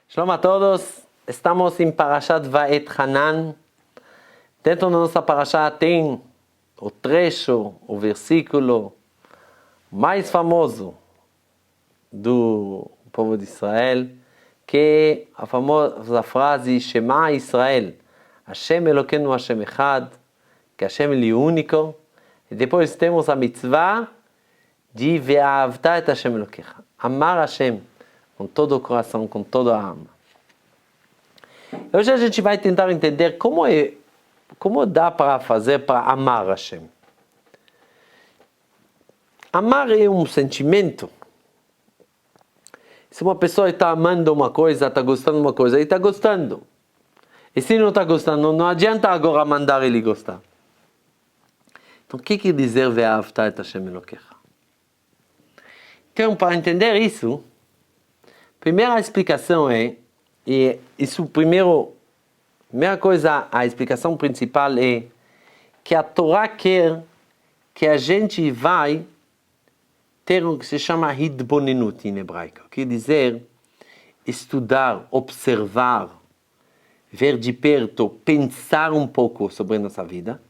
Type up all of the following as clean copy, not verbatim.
Shalom a todos, estamos em Parashat Vaetchanan. Dentro da nossa Parashat tem o trecho, o versículo mais famoso do povo de Israel, que é a famosa frase Shema Israel, Hashem Elokeinu Hashem Echad, que Hashem ele é único. E depois temos a mitzvah de Ve'ahavta et Hashem Elokecha, amar Hashem com todo o coração, com toda a alma. Hoje a gente vai tentar entender como dá para fazer para amar Hashem. Amar é um sentimento. Se uma pessoa está amando uma coisa, está gostando de uma coisa, ele está gostando. E se não está gostando, não adianta agora mandar ele gostar. Então, o que quer dizer Ve'ahavta et Hashem Elokecha? Então, para entender isso, a primeira explicação primeira coisa, a explicação principal é que a Torá quer que a gente vai ter o que se chama Hidbonenut em hebraico, quer dizer estudar, observar, ver de perto, pensar um pouco sobre a nossa vida.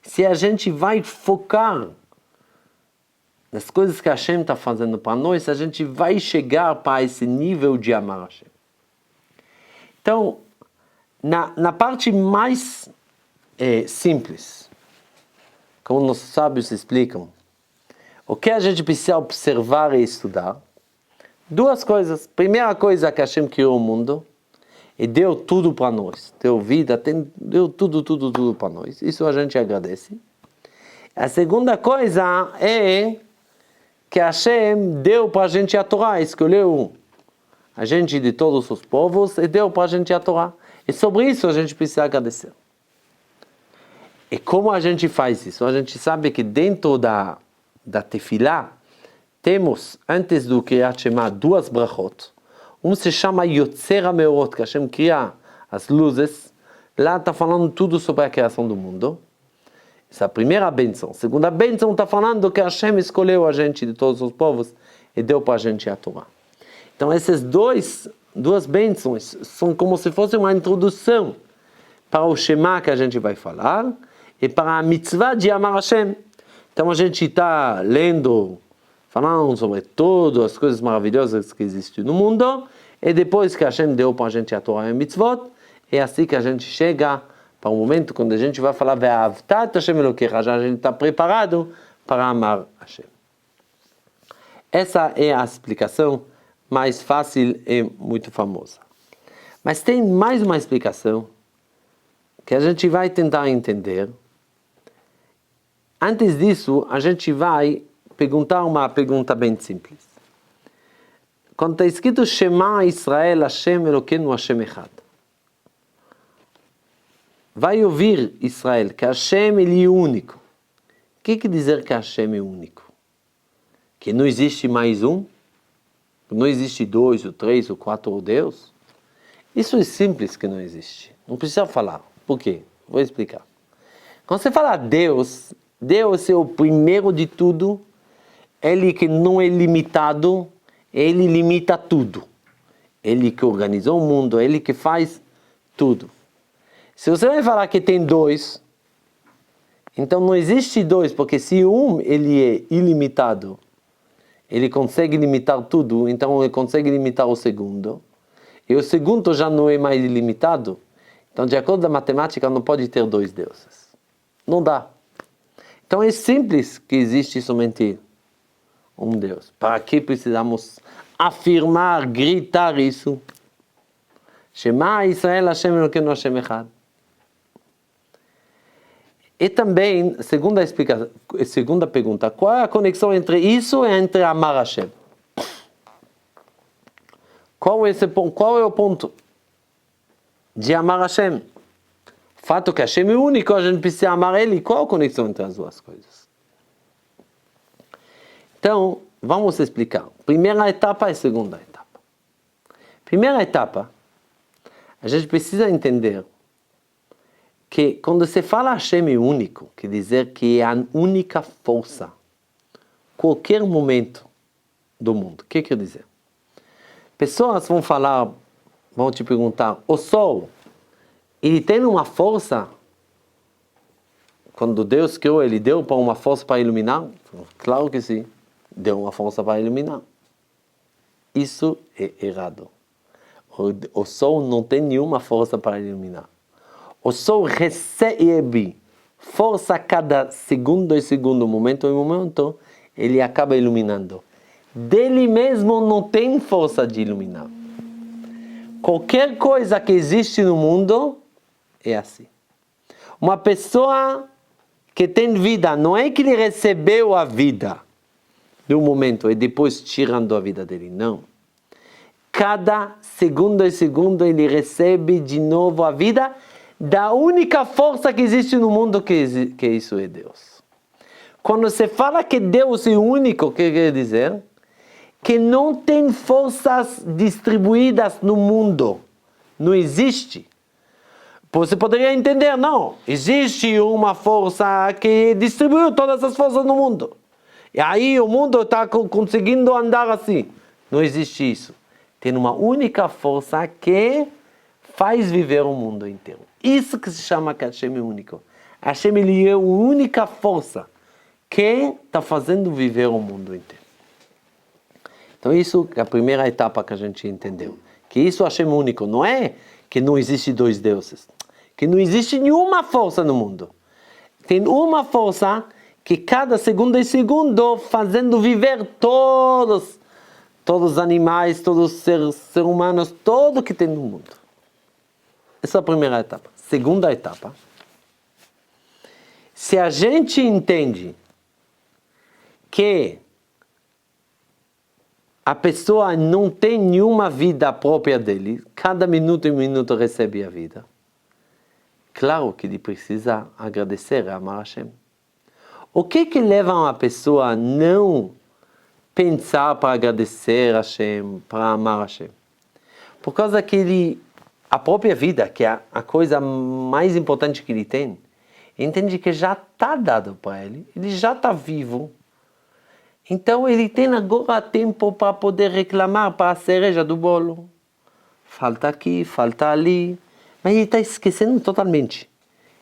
Se a gente vai focar nas coisas que Hashem está fazendo para nós, a gente vai chegar para esse nível de amar Hashem. Então, na parte mais simples, como nossos sábios explicam, o que a gente precisa observar e estudar? Duas coisas. Primeira coisa, que Hashem criou o mundo e deu tudo para nós. Deu vida, deu tudo para nós. Isso a gente agradece. A segunda coisa é que Hashem deu para a gente a Torá, escolheu a gente de todos os povos e deu para a gente a Torá. E sobre isso a gente precisa agradecer. E como a gente faz isso? A gente sabe que dentro da Tefilá temos, antes do Kriyat Shema, duas brachot. Um se chama Yotzer HaMeorot, que Hashem cria as luzes. Lá está falando tudo sobre a criação do mundo. Essa é a primeira bênção. A segunda bênção está falando que Hashem escolheu a gente de todos os povos e deu para a gente a Torá. Então essas duas bênçãos são como se fosse uma introdução para o Shema que a gente vai falar e para a mitzvah de amar Hashem. Então a gente está lendo, falando sobre todas as coisas maravilhosas que existem no mundo e depois que Hashem deu para a gente a Torá e a mitzvot, é assim que a gente chega para o momento quando a gente vai falar Ve'ahavta et Hashem Elokecha, já a gente está preparado para amar Hashem. Essa é a explicação mais fácil e muito famosa. Mas tem mais uma explicação que a gente vai tentar entender. Antes disso, a gente vai perguntar uma pergunta bem simples. Quando está escrito Shema Israel Hashem Elokeinu Hashem Echad, vai ouvir Israel que Hashem ele é único. O que quer dizer que Hashem é único? Que não existe mais um? Não existe dois, ou três, ou quatro, ou Deus? Isso é simples que não existe. Não precisa falar. Por quê? Vou explicar. Quando você fala Deus, Deus é o primeiro de tudo. Ele que não é limitado, ele limita tudo. Ele que organizou o mundo, ele que faz tudo. Se você vai falar que tem dois, então não existe dois, porque se um ele é ilimitado, ele consegue limitar tudo, então ele consegue limitar o segundo. E o segundo já não é mais ilimitado. Então, de acordo com a matemática, não pode ter dois deuses. Não dá. Então, é simples que existe somente um Deus. Para que precisamos afirmar, gritar isso? Shema Israel Hashem Elokeinu Hashem Echad. E também, segunda pergunta, qual é a conexão entre isso e entre amar Hashem? Qual é o ponto de amar Hashem? O fato que Hashem é único, a gente precisa amar Ele. Qual é a conexão entre as duas coisas? Então, vamos explicar. Primeira etapa e segunda etapa. Primeira etapa, a gente precisa entender que quando se fala Hashem é único, quer dizer que é a única força, qualquer momento do mundo. O que quer dizer? Pessoas vão falar vão te perguntar, o sol, ele tem uma força? Quando Deus criou, ele deu para uma força para iluminar? Claro que sim, deu uma força para iluminar. Isso é errado. O sol não tem nenhuma força para iluminar. O sol recebe força a cada segundo e segundo, momento em momento, ele acaba iluminando. Dele mesmo não tem força de iluminar. Qualquer coisa que existe no mundo é assim. Uma pessoa que tem vida, não é que ele recebeu a vida no momento e depois tirando a vida dele, não. Cada segundo e segundo ele recebe de novo a vida da única força que existe no mundo, que isso é Deus. Quando você fala que Deus é único, o que quer dizer? Que não tem forças distribuídas no mundo. Não existe. Você poderia entender, não. Existe uma força que distribuiu todas as forças no mundo. E aí o mundo está conseguindo andar assim. Não existe isso. Tem uma única força que faz viver o mundo inteiro. Isso que se chama que Hashem é único. Hashem ele é a única força que está fazendo viver o mundo inteiro. Então isso é a primeira etapa que a gente entendeu. Que isso Hashem é único. Não é que não existe dois deuses. Que não existe nenhuma força no mundo. Tem uma força que cada segundo e segundo fazendo viver todos os animais, todos os seres humanos, tudo que tem no mundo. Essa é a primeira etapa. Segunda etapa. Se a gente entende que a pessoa não tem nenhuma vida própria dele, cada minuto e minuto recebe a vida, claro que ele precisa agradecer a amar Hashem. O que leva uma pessoa a não pensar para agradecer a Hashem, para amar Hashem? Por causa que a própria vida, que é a coisa mais importante que ele tem, entende que já está dado para ele, ele já está vivo. Então ele tem agora tempo para poder reclamar para a cereja do bolo. Falta aqui, falta ali. Mas ele está esquecendo totalmente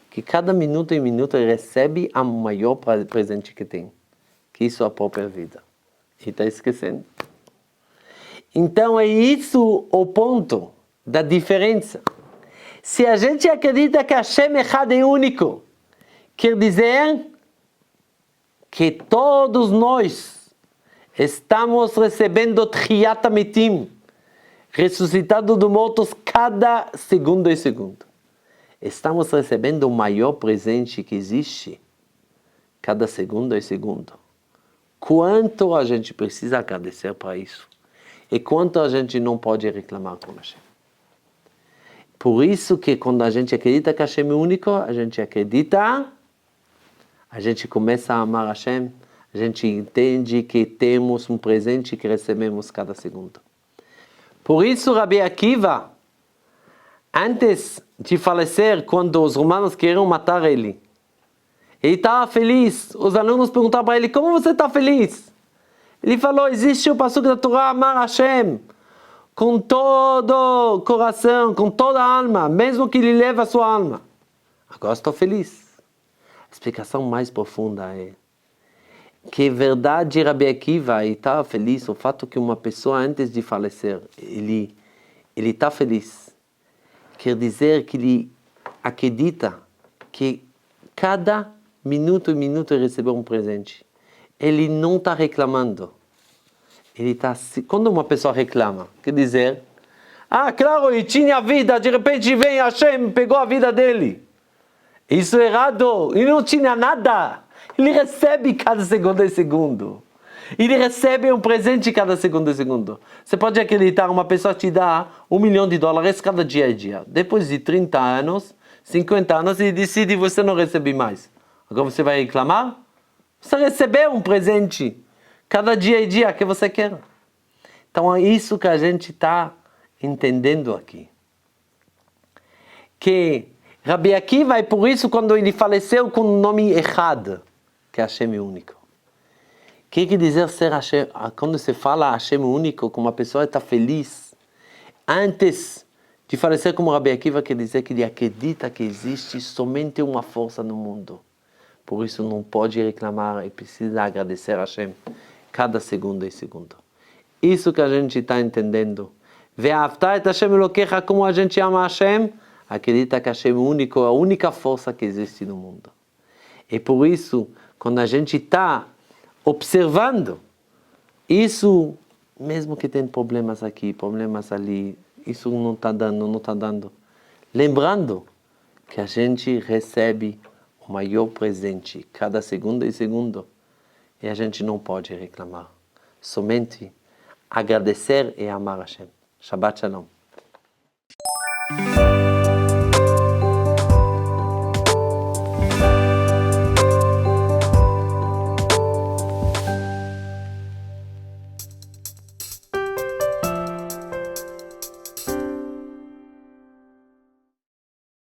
que cada minuto e minuto ele recebe o maior presente que tem, que isso é a própria vida. Ele está esquecendo. Então é isso o ponto da diferença. Se a gente acredita que Hashem Echad é único, quer dizer que todos nós estamos recebendo Tchiyat HaMetim, ressuscitado dos mortos cada segundo e segundo. Estamos recebendo o maior presente que existe cada segundo e segundo. Quanto a gente precisa agradecer para isso? E quanto a gente não pode reclamar com Hashem? Por isso que quando a gente acredita que Hashem é único, a gente acredita, a gente começa a amar Hashem, a gente entende que temos um presente que recebemos cada segundo. Por isso, Rabi Akiva, antes de falecer, quando os romanos queriam matar ele estava feliz. Os alunos perguntaram para ele, como você está feliz? Ele falou, existe o passuco da Torá, amar Hashem, com todo o coração, com toda a alma, mesmo que ele leve a sua alma. Agora estou feliz. A explicação mais profunda é que é verdade, Rabi Akiva estava feliz, o fato que uma pessoa antes de falecer, ele está feliz. Quer dizer que ele acredita que cada minuto e minuto ele recebeu um presente. Ele não está reclamando. Ele está... Quando uma pessoa reclama, quer dizer, claro, ele tinha vida, de repente vem Hashem, pegou a vida dele. Isso é errado, ele não tinha nada. Ele recebe cada segundo e segundo. Ele recebe um presente cada segundo e segundo. Você pode acreditar, uma pessoa te dá $1 milhão cada dia e dia. Depois de 30 anos, 50 anos, ele decide você não recebe mais. Agora você vai reclamar? Você recebeu um presente cada dia e dia que você quer. Então é isso que a gente está entendendo aqui. Que Rabi Akiva, e por isso quando ele faleceu com o nome Echad, que é Hashem único. O que quer dizer ser Hashem? Quando se fala Hashem único, como uma pessoa está feliz, antes De falecer como Rabbi Akiva quer dizer que ele acredita que existe somente uma força no mundo. Por isso não pode reclamar e precisa agradecer a Hashem cada segundo e segundo. Isso que a gente está entendendo. Ve'afta et Hashem Elokecha, como a gente ama Hashem, acredita que Hashem é o único, a única força que existe no mundo. E por isso, quando a gente está observando isso, mesmo que tem problemas aqui, problemas ali, isso não está dando. Lembrando que a gente recebe o maior presente cada segundo e segundo. E a gente não pode reclamar. Somente agradecer e amar Hashem. Shabbat Shalom.